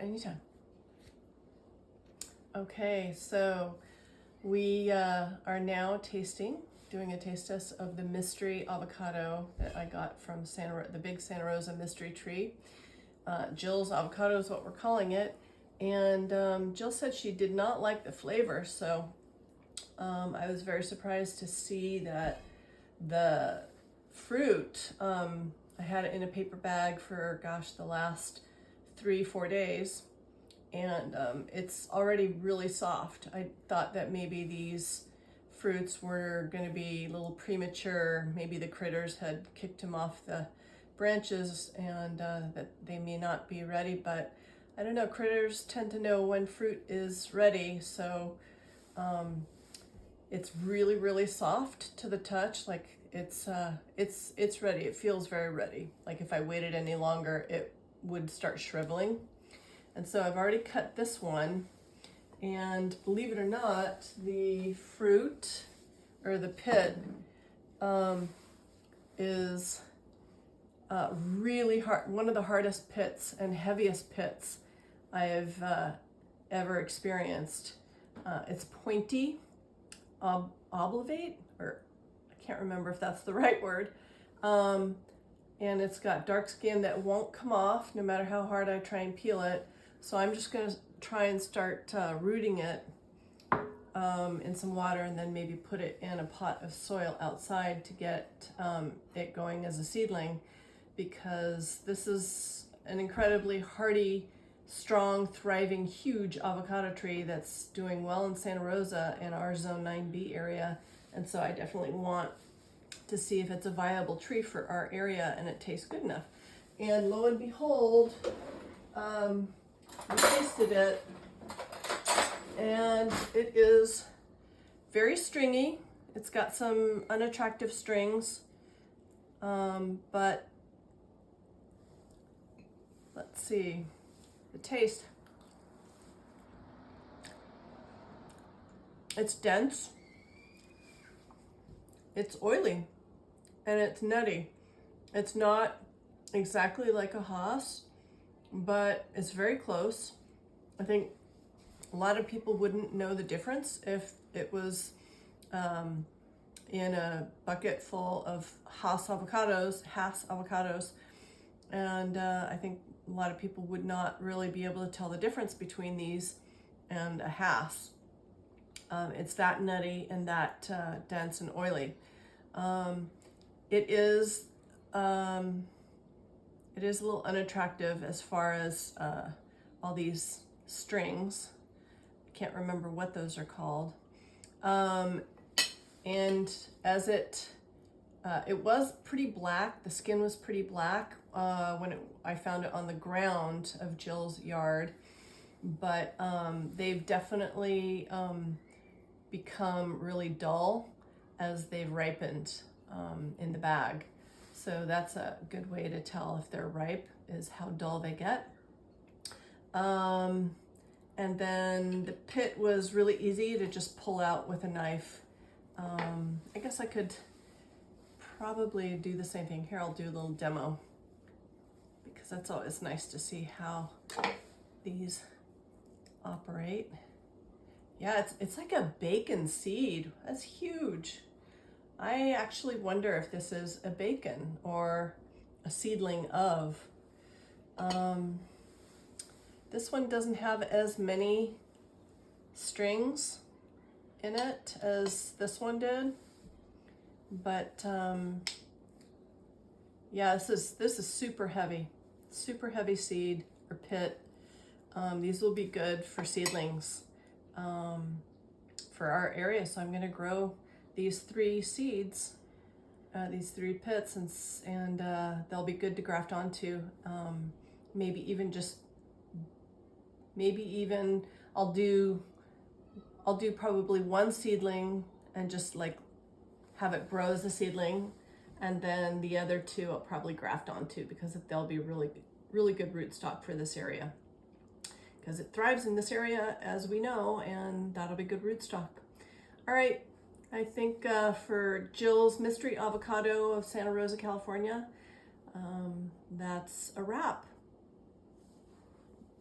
anytime. Okay, so we are now doing a taste test of the mystery avocado that I got from the big Santa Rosa mystery tree. Jill's avocado is what we're calling it. And Jill said she did not like the flavor, so I was very surprised to see that the fruit, I had it in a paper bag for, gosh, the last 3-4 days, and it's already really soft. I thought that maybe these fruits were going to be a little premature. Maybe the critters had kicked them off the branches and that they may not be ready, but I don't know, critters tend to know when fruit is ready, so it's really, really soft to the touch. Like it's ready. It feels very ready. Like if I waited any longer, it would start shriveling. And so I've already cut this one, and believe it or not, the fruit, or the pit, is really hard, one of the hardest pits and heaviest pits I have ever experienced. It's pointy, obovate, or I can't remember if that's the right word. And it's got dark skin that won't come off no matter how hard I try and peel it. So I'm just going to try and start rooting it in some water, and then maybe put it in a pot of soil outside to get it going as a seedling, because this is an incredibly hardy, strong, thriving, huge avocado tree that's doing well in Santa Rosa in our Zone 9B area. And so I definitely want to see if it's a viable tree for our area and it tastes good enough. And lo and behold, we tasted it, and it is very stringy. It's got some unattractive strings, but let's see the taste. It's dense, it's oily, and it's nutty. It's not exactly like a Haas, but it's very close. I think a lot of people wouldn't know the difference if it was in a bucket full of Hass avocados, and I think a lot of people would not really be able to tell the difference between these and a Hass. It's that nutty and that dense and oily. It is a little unattractive as far as all these strings. I can't remember what those are called. And as it was pretty black, the skin was pretty black when I found it on the ground of Jill's yard, but they've definitely become really dull as they've ripened in the bag. So that's a good way to tell if they're ripe, is how dull they get. And then the pit was really easy to just pull out with a knife. I guess I could probably do the same thing. Here, I'll do a little demo, because that's always nice to see how these operate. Yeah, it's like a bacon seed. That's huge. I actually wonder if this is a bacon or a seedling of. This one doesn't have as many strings in it as this one did, but yeah, this is super heavy seed or pit. These will be good for seedlings for our area. So I'm going to grow these 3 seeds, these 3 pits, and they'll be good to graft onto. Maybe even I'll do probably 1 seedling and just like have it grow as a seedling, and then the other 2 I'll probably graft onto, because they'll be really, really good rootstock for this area, because it thrives in this area, as we know, and that'll be good rootstock. All right, I think for Jill's Mystery Avocado of Santa Rosa, California, that's a wrap.